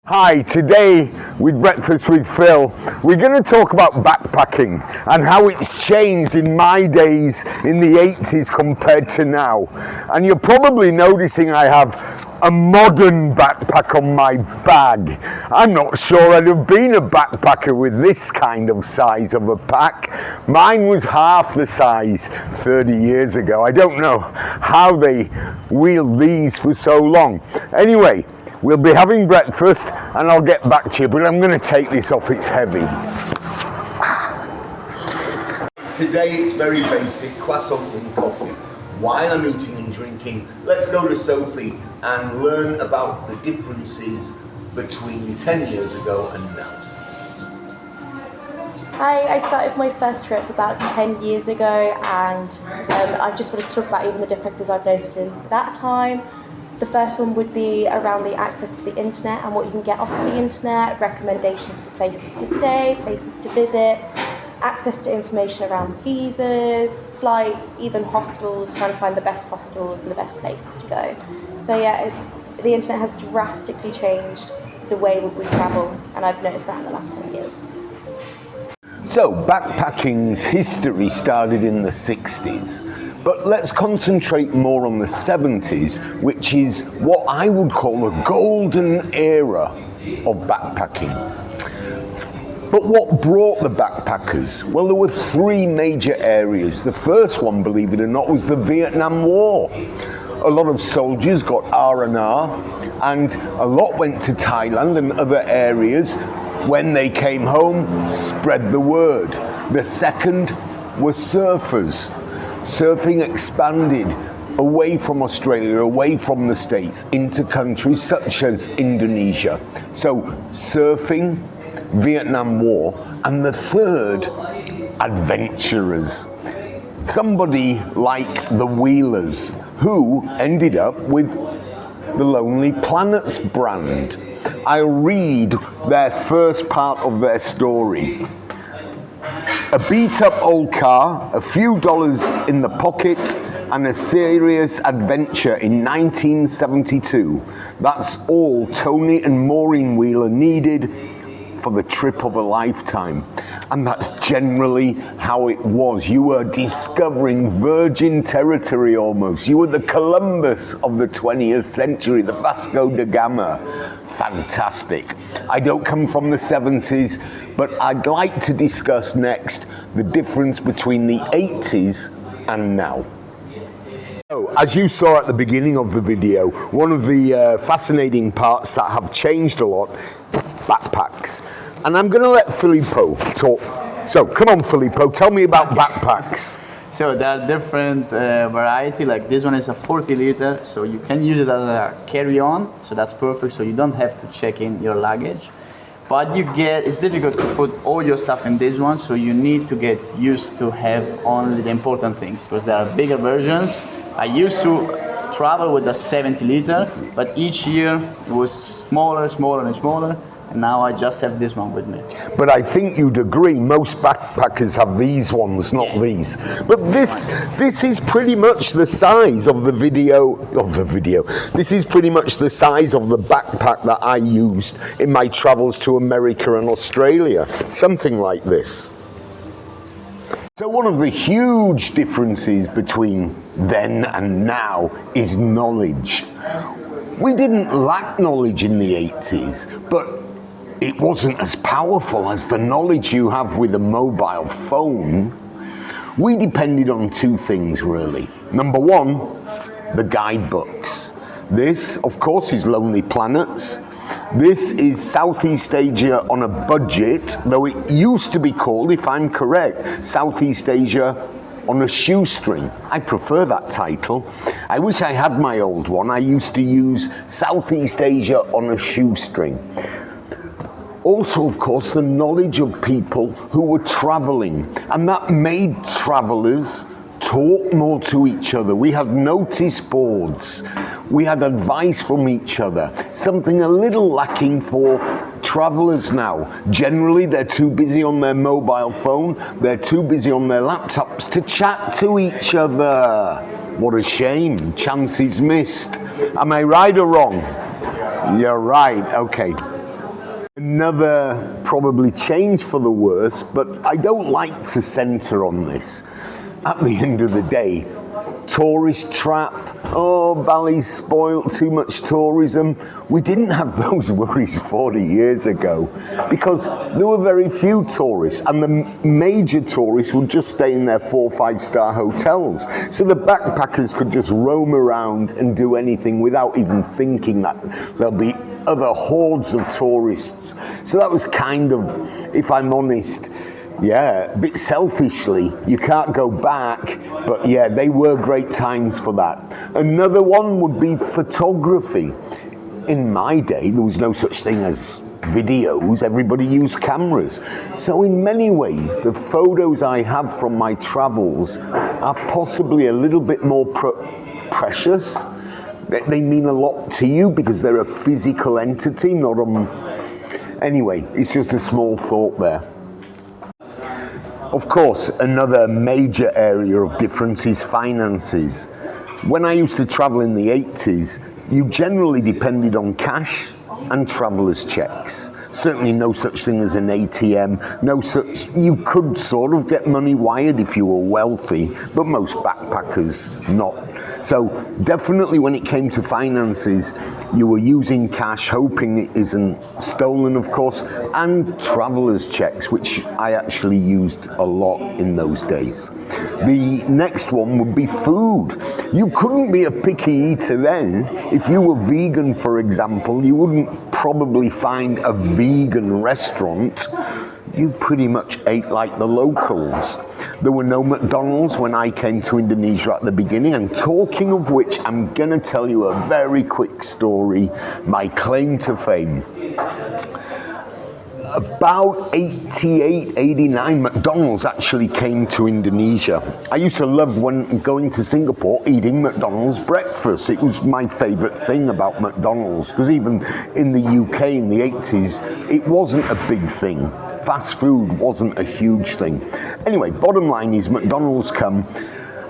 Hi, today with Breakfast with Phil, we're going to talk about backpacking and how it's changed in my days in the 80s compared to now. And you're probably noticing I have a modern backpack on my bag. I'm not sure I'd have been a backpacker with this kind of size of a pack. Mine was half the size 30 years ago. I don't know how they wheeled these for so long. Anyway, we'll be having breakfast and I'll get back to you, but I'm going to take this off, it's heavy. Today it's very basic, croissant and coffee. While I'm eating and drinking, let's go to Sophie and learn about the differences between 10 years ago and now. Hi, I started my first trip about 10 years ago, and I just wanted to talk about even the differences I've noted in that time. The first one would be around the access to the internet and what you can get off of the internet, recommendations for places to stay, places to visit, access to information around visas, flights, even hostels, trying to find the best hostels and the best places to go. So yeah, the internet has drastically changed the way we travel, and I've noticed that in the last 10 years. So backpacking's history started in the 60s. But let's concentrate more on the 70s, which is what I would call the golden era of backpacking. But what brought the backpackers? Well, there were three major areas. The first one, believe it or not, was the Vietnam War. A lot of soldiers got R&R, and a lot went to Thailand and other areas. When they came home, spread the word. The second were surfers. Surfing expanded away from Australia, away from the States, into countries such as Indonesia. So surfing, Vietnam War, and the third, adventurers. Somebody like the Wheelers, who ended up with the Lonely Planets brand. I'll read their first part of their story. A beat-up old car, a few dollars in the pocket, and a serious adventure in 1972. That's all Tony and Maureen Wheeler needed for the trip of a lifetime. And that's generally how it was. You were discovering virgin territory almost. You were the Columbus of the 20th century, the Vasco da Gama. Fantastic. I don't come from the 70s, but I'd like to discuss next the difference between the 80s and now. So, as you saw at the beginning of the video, one of the fascinating parts that have changed a lot, backpacks. And I'm going to let Filippo talk. So, come on, Filippo, tell me about backpacks. So there are different variety, like this one is a 40 liter, so you can use it as a carry-on, so that's perfect, so you don't have to check in your luggage. But it's difficult to put all your stuff in this one, so you need to get used to have only the important things, because there are bigger versions. I used to travel with a 70 liter, but each year it was smaller and smaller. And now I just have this one with me. But I think you'd agree, most backpackers have these ones, not these. But this is pretty much the size of the video. This is pretty much the size of the backpack that I used in my travels to America and Australia. Something like this. So one of the huge differences between then and now is knowledge. We didn't lack knowledge in the 80s, but it wasn't as powerful as the knowledge you have with a mobile phone. We depended on two things, really. Number one, the guidebooks. This, of course, is Lonely Planets. This is Southeast Asia on a budget, though it used to be called, if I'm correct, Southeast Asia on a shoestring. I prefer that title. I wish I had my old one. I used to use Southeast Asia on a shoestring. Also, of course, the knowledge of people who were traveling, and that made travelers talk more to each other. We had notice boards. We had advice from each other, something a little lacking for travelers now. Generally, they're too busy on their mobile phone, they're too busy on their laptops to chat to each other. What a shame, chances missed. Am I right or wrong? You're right, okay. Another probably change for the worse, but I don't like to centre on this. At the end of the day, tourist trap, oh, Bali's spoilt, too much tourism. We didn't have those worries 40 years ago because there were very few tourists, and the major tourists would just stay in their 4- or 5-star hotels. So the backpackers could just roam around and do anything without even thinking that there'll be other hordes of tourists. So that was kind of, if I'm honest, yeah, a bit selfishly, you can't go back, but yeah, they were great times for that. Another one would be photography. In my day, there was no such thing as videos, everybody used cameras. So in many ways, the photos I have from my travels are possibly a little bit more precious. They mean a lot to you because they're a physical entity, not Anyway, it's just a small thought there. Of course, another major area of difference is finances. When I used to travel in the 80s, you generally depended on cash and traveller's checks. Certainly no such thing as an ATM, you could sort of get money wired if you were wealthy, but most backpackers not. So definitely when it came to finances, you were using cash, hoping it isn't stolen, of course, and traveller's checks, which I actually used a lot in those days. The next one would be food. You couldn't be a picky eater then. If you were vegan, for example, you wouldn't probably find a vegan restaurant. You pretty much ate like the locals. There were no McDonald's when I came to Indonesia at the beginning, and talking of which, I'm gonna tell you a very quick story, my claim to fame. About 88, 89, McDonald's actually came to Indonesia. I used to love when going to Singapore, eating McDonald's breakfast. It was my favorite thing about McDonald's, because even in the UK in the 80s, it wasn't a big thing. Fast food wasn't a huge thing. Anyway, bottom line is McDonald's come,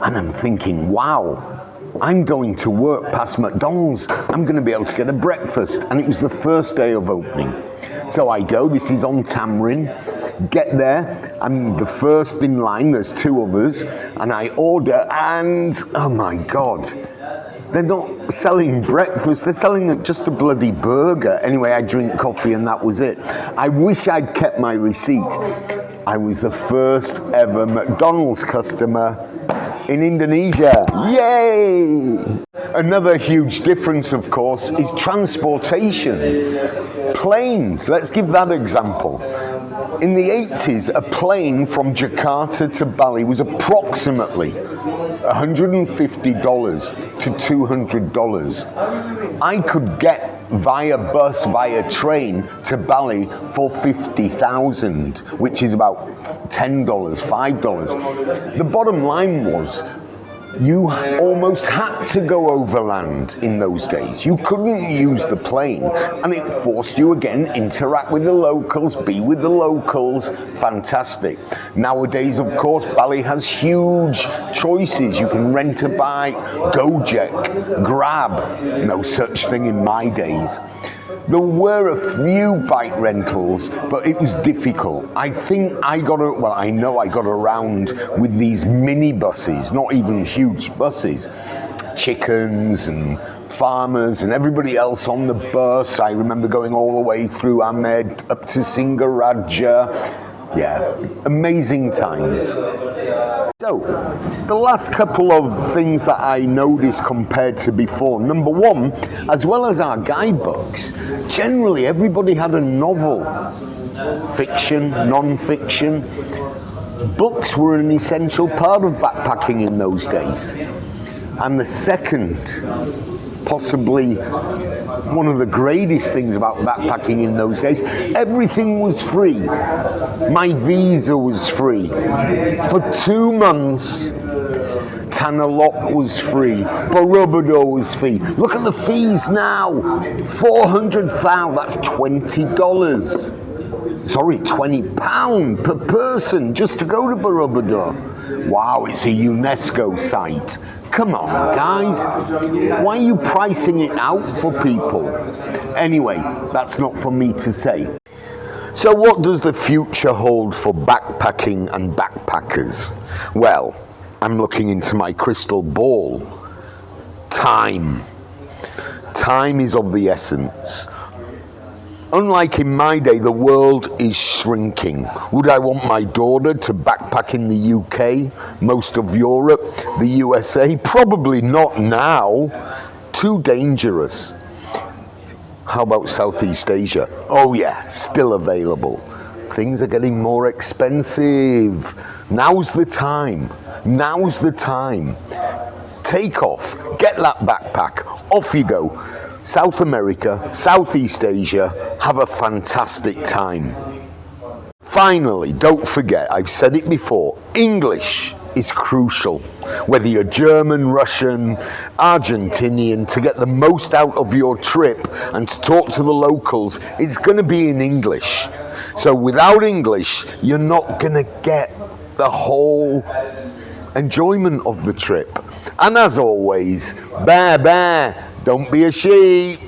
and I'm thinking, wow, I'm going to work past McDonald's. I'm going to be able to get a breakfast. And it was the first day of opening. So I go, this is on Tamrin, get there, I'm the first in line, there's 2 of us, and I order, and oh my God, they're not selling breakfast, they're selling just a bloody burger. Anyway, I drink coffee and that was it. I wish I'd kept my receipt. I was the first ever McDonald's customer in Indonesia. Yay! Another huge difference, of course, is transportation. Planes, let's give that example. In the 80s, a plane from Jakarta to Bali was approximately $150 to $200. I could get via bus, via train to Bali for $50,000, which is about $10, $5. The bottom line was, you almost had to go overland in those days. You couldn't use the plane, and it forced you again interact with the locals, be with the locals. Fantastic. Nowadays, of course, Bali has huge choices. You can rent a bike, Gojek, Grab. No such thing in my days. There were a few bike rentals, but it was difficult. I know I got around with these mini buses, not even huge buses. Chickens and farmers and everybody else on the bus. I remember going all the way through Ahmed up to Singaraja. Yeah, amazing times. So, the last couple of things that I noticed compared to before. Number one, as well as our guidebooks, generally everybody had a novel. Fiction, non-fiction. Books were an essential part of backpacking in those days. And the second, possibly one of the greatest things about backpacking in those days, everything was free. My visa was free. For 2 months, Tanah Lot was free. Borobudur was free. Look at the fees now. 400,000, that's $20. sorry, £20 per person just to go to Borobudur. Wow, it's a UNESCO site. Come on, guys. Why are you pricing it out for people? Anyway, that's not for me to say. So what does the future hold for backpacking and backpackers? Well, I'm looking into my crystal ball. Time. Time is of the essence. Unlike in my day, the world is shrinking. Would I want my daughter to backpack in the UK, most of Europe, the USA? Probably not now. Too dangerous. How about Southeast Asia? Oh yeah, still available. Things are getting more expensive. Now's the time. Now's the time. Take off. Get that backpack. Off you go. South America, Southeast Asia, have a fantastic time. Finally, don't forget, I've said it before, English is crucial. Whether you're German, Russian, Argentinian, to get the most out of your trip and to talk to the locals, it's going to be in English. So without English, you're not going to get the whole enjoyment of the trip. And as always, bear, bear, don't be a sheep.